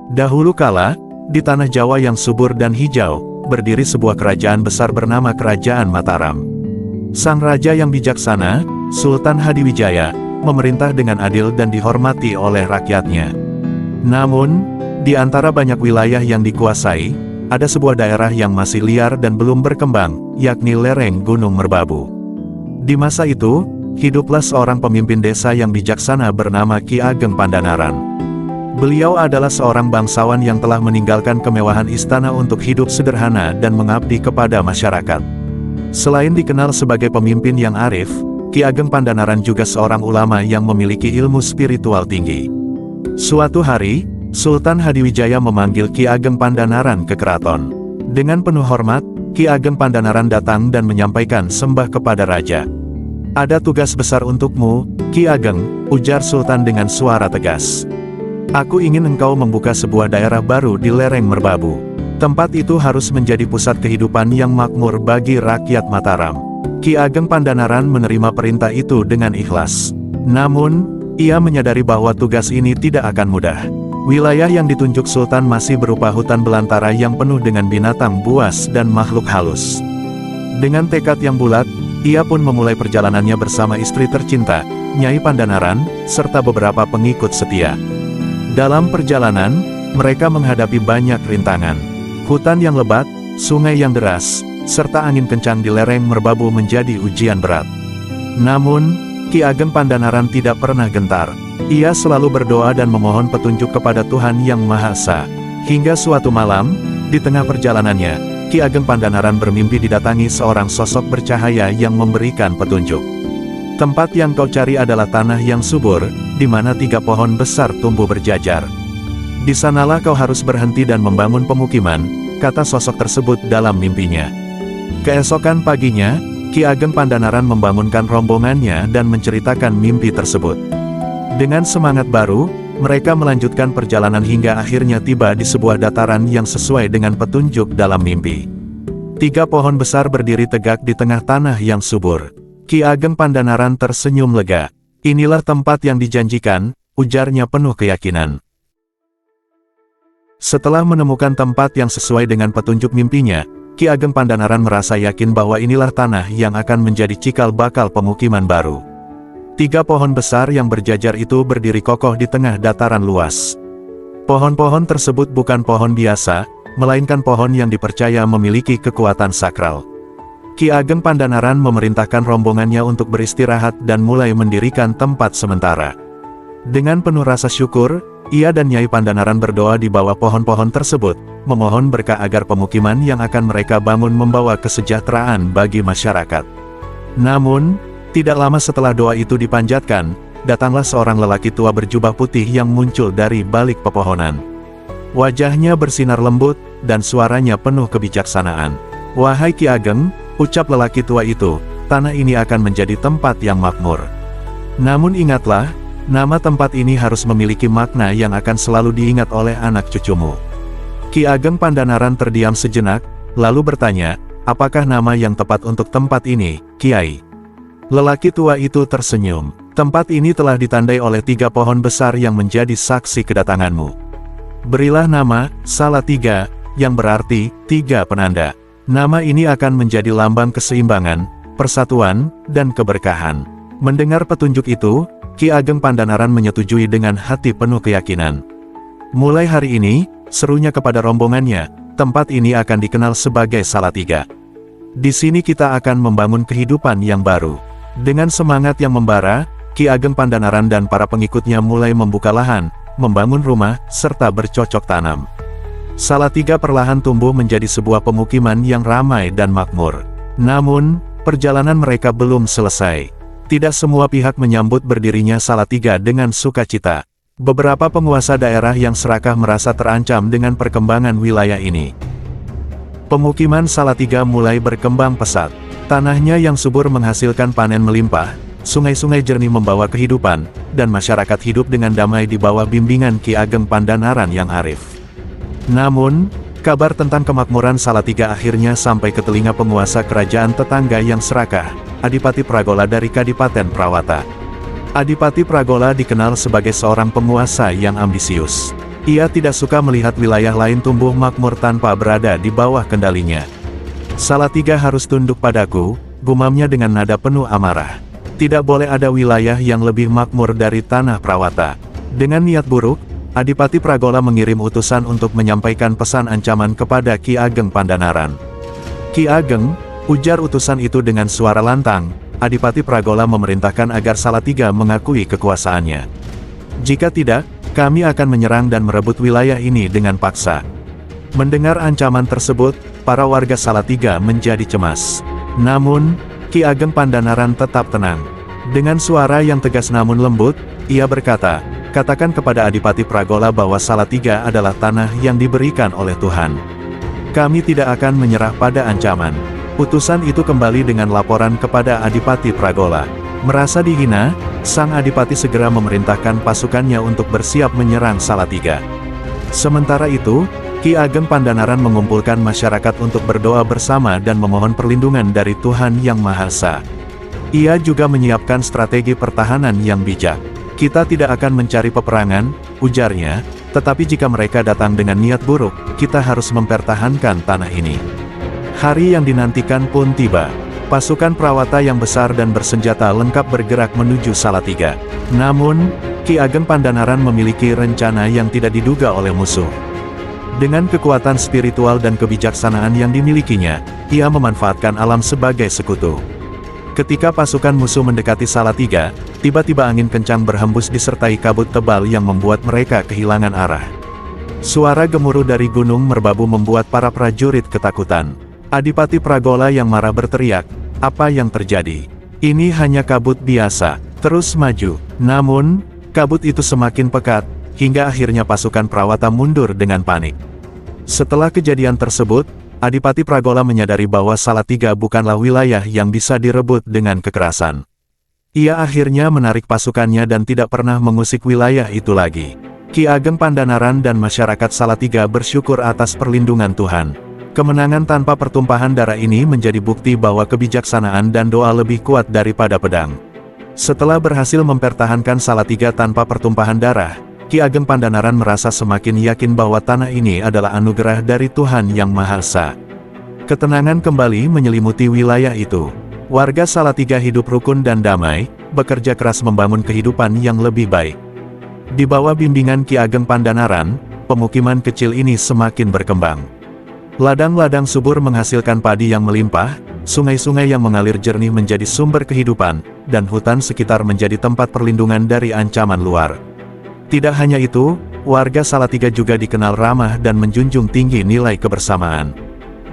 Dahulu kala, di tanah Jawa yang subur dan hijau, berdiri sebuah kerajaan besar bernama Kerajaan Mataram. Sang raja yang bijaksana, Sultan Hadiwijaya, memerintah dengan adil dan dihormati oleh rakyatnya. Namun, di antara banyak wilayah yang dikuasai, ada sebuah daerah yang masih liar dan belum berkembang, yakni lereng Gunung Merbabu. Di masa itu, hiduplah seorang pemimpin desa yang bijaksana bernama Ki Ageng Pandanaran. Beliau adalah seorang bangsawan yang telah meninggalkan kemewahan istana untuk hidup sederhana dan mengabdi kepada masyarakat. Selain dikenal sebagai pemimpin yang arif, Ki Ageng Pandanaran juga seorang ulama yang memiliki ilmu spiritual tinggi. Suatu hari, Sultan Hadiwijaya memanggil Ki Ageng Pandanaran ke keraton. Dengan penuh hormat, Ki Ageng Pandanaran datang dan menyampaikan sembah kepada raja. "Ada tugas besar untukmu, Ki Ageng," ujar Sultan dengan suara tegas. "Aku ingin engkau membuka sebuah daerah baru di lereng Merbabu. Tempat itu harus menjadi pusat kehidupan yang makmur bagi rakyat Mataram." Ki Ageng Pandanaran menerima perintah itu dengan ikhlas. Namun, ia menyadari bahwa tugas ini tidak akan mudah. Wilayah yang ditunjuk Sultan masih berupa hutan belantara yang penuh dengan binatang buas dan makhluk halus. Dengan tekad yang bulat, ia pun memulai perjalanannya bersama istri tercinta, Nyai Pandanaran, serta beberapa pengikut setia. Dalam perjalanan, mereka menghadapi banyak rintangan. Hutan yang lebat, sungai yang deras, serta angin kencang di lereng Merbabu menjadi ujian berat. Namun, Ki Ageng Pandanaran tidak pernah gentar. Ia selalu berdoa dan memohon petunjuk kepada Tuhan Yang Maha Esa. Hingga suatu malam, di tengah perjalanannya, Ki Ageng Pandanaran bermimpi didatangi seorang sosok bercahaya yang memberikan petunjuk. "Tempat yang kau cari adalah tanah yang subur, di mana 3 pohon besar tumbuh berjajar. Di sanalah kau harus berhenti dan membangun pemukiman," kata sosok tersebut dalam mimpinya. Keesokan paginya, Ki Ageng Pandanaran membangunkan rombongannya dan menceritakan mimpi tersebut. Dengan semangat baru, mereka melanjutkan perjalanan hingga akhirnya tiba di sebuah dataran yang sesuai dengan petunjuk dalam mimpi. 3 pohon besar berdiri tegak di tengah tanah yang subur. Ki Ageng Pandanaran tersenyum lega. "Inilah tempat yang dijanjikan," ujarnya penuh keyakinan. Setelah menemukan tempat yang sesuai dengan petunjuk mimpinya, Ki Ageng Pandanaran merasa yakin bahwa inilah tanah yang akan menjadi cikal bakal pemukiman baru. 3 pohon besar yang berjajar itu berdiri kokoh di tengah dataran luas. Pohon-pohon tersebut bukan pohon biasa, melainkan pohon yang dipercaya memiliki kekuatan sakral. Ki Ageng Pandanaran memerintahkan rombongannya untuk beristirahat dan mulai mendirikan tempat sementara. Dengan penuh rasa syukur, ia dan Nyai Pandanaran berdoa di bawah pohon-pohon tersebut, memohon berkah agar pemukiman yang akan mereka bangun membawa kesejahteraan bagi masyarakat. Namun, tidak lama setelah doa itu dipanjatkan, datanglah seorang lelaki tua berjubah putih yang muncul dari balik pepohonan. Wajahnya bersinar lembut, dan suaranya penuh kebijaksanaan. "Wahai Ki Ageng," ucap lelaki tua itu, "tanah ini akan menjadi tempat yang makmur. Namun ingatlah, nama tempat ini harus memiliki makna yang akan selalu diingat oleh anak cucumu." Ki Ageng Pandanaran terdiam sejenak, lalu bertanya, "Apakah nama yang tepat untuk tempat ini, Kiai?" Lelaki tua itu tersenyum. "Tempat ini telah ditandai oleh 3 pohon besar yang menjadi saksi kedatanganmu. Berilah nama, Salatiga, yang berarti 3 penanda. Nama ini akan menjadi lambang keseimbangan, persatuan, dan keberkahan." Mendengar petunjuk itu, Ki Ageng Pandanaran menyetujui dengan hati penuh keyakinan. "Mulai hari ini," serunya kepada rombongannya, "tempat ini akan dikenal sebagai Salatiga. Di sini kita akan membangun kehidupan yang baru." Dengan semangat yang membara, Ki Ageng Pandanaran dan para pengikutnya mulai membuka lahan, membangun rumah, serta bercocok tanam. Salatiga perlahan tumbuh menjadi sebuah pemukiman yang ramai dan makmur. Namun, perjalanan mereka belum selesai. Tidak semua pihak menyambut berdirinya Salatiga dengan sukacita. Beberapa penguasa daerah yang serakah merasa terancam dengan perkembangan wilayah ini. Pemukiman Salatiga mulai berkembang pesat. Tanahnya yang subur menghasilkan panen melimpah, sungai-sungai jernih membawa kehidupan, dan masyarakat hidup dengan damai di bawah bimbingan Ki Ageng Pandanaran yang arif. Namun, kabar tentang kemakmuran Salatiga akhirnya sampai ke telinga penguasa kerajaan tetangga yang serakah, Adipati Pragola dari Kadipaten Prawata. Adipati Pragola dikenal sebagai seorang penguasa yang ambisius. Ia tidak suka melihat wilayah lain tumbuh makmur tanpa berada di bawah kendalinya. Salatiga harus tunduk padaku, gumamnya dengan nada penuh amarah. Tidak boleh ada wilayah yang lebih makmur dari tanah Prawata. Dengan niat buruk, Adipati Pragola mengirim utusan untuk menyampaikan pesan ancaman kepada Ki Ageng Pandanaran. Ki Ageng, ujar utusan itu dengan suara lantang, Adipati Pragola memerintahkan agar Salatiga mengakui kekuasaannya. Jika tidak, kami akan menyerang dan merebut wilayah ini dengan paksa. Mendengar ancaman tersebut, para warga Salatiga menjadi cemas. Namun, Ki Ageng Pandanaran tetap tenang. Dengan suara yang tegas namun lembut, ia berkata, katakan kepada Adipati Pragola bahwa Salatiga adalah tanah yang diberikan oleh Tuhan. Kami tidak akan menyerah pada ancaman. Utusan itu kembali dengan laporan kepada Adipati Pragola. Merasa dihina, sang Adipati segera memerintahkan pasukannya untuk bersiap menyerang Salatiga. Sementara itu, Ki Ageng Pandanaran mengumpulkan masyarakat untuk berdoa bersama dan memohon perlindungan dari Tuhan Yang Maha Esa. Ia juga menyiapkan strategi pertahanan yang bijak. Kita tidak akan mencari peperangan, ujarnya, tetapi jika mereka datang dengan niat buruk, kita harus mempertahankan tanah ini. Hari yang dinantikan pun tiba. Pasukan Prawata yang besar dan bersenjata lengkap bergerak menuju Salatiga. Namun, Ki Ageng Pandanaran memiliki rencana yang tidak diduga oleh musuh. Dengan kekuatan spiritual dan kebijaksanaan yang dimilikinya, ia memanfaatkan alam sebagai sekutu. Ketika pasukan musuh mendekati Salatiga, tiba-tiba angin kencang berhembus disertai kabut tebal yang membuat mereka kehilangan arah. Suara gemuruh dari gunung merbabu membuat para prajurit ketakutan. Adipati Pragola yang marah berteriak, apa yang terjadi? Ini hanya kabut biasa, terus maju. Namun, kabut itu semakin pekat, hingga akhirnya pasukan Prawata mundur dengan panik. Setelah kejadian tersebut, Adipati Pragola menyadari bahwa Salatiga bukanlah wilayah yang bisa direbut dengan kekerasan. Ia akhirnya menarik pasukannya dan tidak pernah mengusik wilayah itu lagi. Ki Ageng Pandanaran dan masyarakat Salatiga bersyukur atas perlindungan Tuhan. Kemenangan tanpa pertumpahan darah ini menjadi bukti bahwa kebijaksanaan dan doa lebih kuat daripada pedang. Setelah berhasil mempertahankan Salatiga tanpa pertumpahan darah, Ki Ageng Pandanaran merasa semakin yakin bahwa tanah ini adalah anugerah dari Tuhan Yang Maha Esa. Ketenangan kembali menyelimuti wilayah itu. Warga Salatiga hidup rukun dan damai, bekerja keras membangun kehidupan yang lebih baik. Di bawah bimbingan Ki Ageng Pandanaran, pemukiman kecil ini semakin berkembang. Ladang-ladang subur menghasilkan padi yang melimpah, sungai-sungai yang mengalir jernih menjadi sumber kehidupan, dan hutan sekitar menjadi tempat perlindungan dari ancaman luar. Tidak hanya itu, warga Salatiga juga dikenal ramah dan menjunjung tinggi nilai kebersamaan.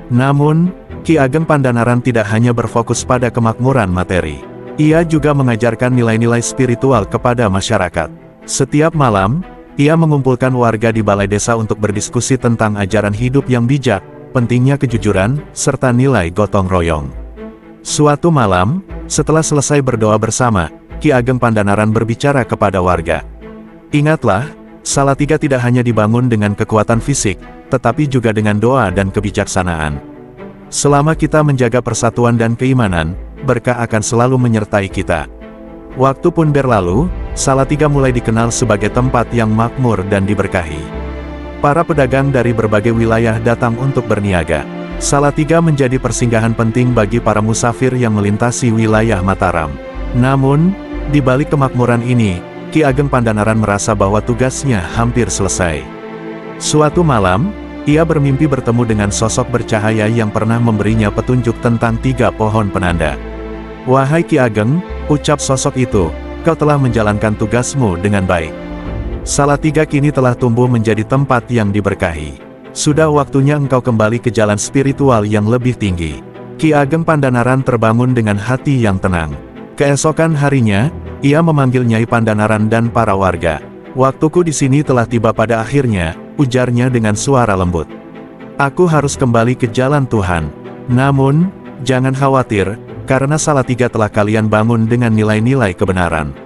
Namun, Ki Ageng Pandanaran tidak hanya berfokus pada kemakmuran materi. Ia juga mengajarkan nilai-nilai spiritual kepada masyarakat. Setiap malam, ia mengumpulkan warga di balai desa untuk berdiskusi tentang ajaran hidup yang bijak, pentingnya kejujuran, serta nilai gotong royong. Suatu malam, setelah selesai berdoa bersama, Ki Ageng Pandanaran berbicara kepada warga. Ingatlah, Salatiga tidak hanya dibangun dengan kekuatan fisik, tetapi juga dengan doa dan kebijaksanaan. Selama kita menjaga persatuan dan keimanan, berkah akan selalu menyertai kita. Waktu pun berlalu, Salatiga mulai dikenal sebagai tempat yang makmur dan diberkahi. Para pedagang dari berbagai wilayah datang untuk berniaga. Salatiga menjadi persinggahan penting bagi para musafir yang melintasi wilayah Mataram. Namun, di balik kemakmuran ini, Ki Ageng Pandanaran merasa bahwa tugasnya hampir selesai. Suatu malam, ia bermimpi bertemu dengan sosok bercahaya yang pernah memberinya petunjuk tentang 3 pohon penanda. Wahai Ki Ageng, ucap sosok itu, kau telah menjalankan tugasmu dengan baik. Salatiga kini telah tumbuh menjadi tempat yang diberkahi. Sudah waktunya engkau kembali ke jalan spiritual yang lebih tinggi. Ki Ageng Pandanaran terbangun dengan hati yang tenang. Keesokan harinya, ia memanggil Nyai Pandanaran dan para warga. Waktuku di sini telah tiba pada akhirnya, ujarnya dengan suara lembut. Aku harus kembali ke jalan Tuhan. Namun, jangan khawatir, karena Salatiga telah kalian bangun dengan nilai-nilai kebenaran.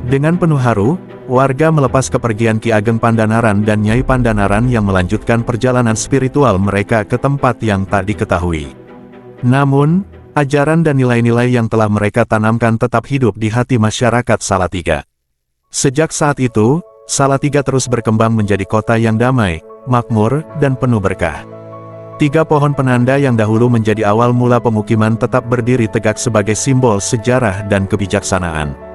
Dengan penuh haru, warga melepas kepergian Ki Ageng Pandanaran dan Nyai Pandanaran yang melanjutkan perjalanan spiritual mereka ke tempat yang tak diketahui. Namun, ajaran dan nilai-nilai yang telah mereka tanamkan tetap hidup di hati masyarakat Salatiga. Sejak saat itu, Salatiga terus berkembang menjadi kota yang damai, makmur, dan penuh berkah. 3 pohon penanda yang dahulu menjadi awal mula pemukiman tetap berdiri tegak sebagai simbol sejarah dan kebijaksanaan.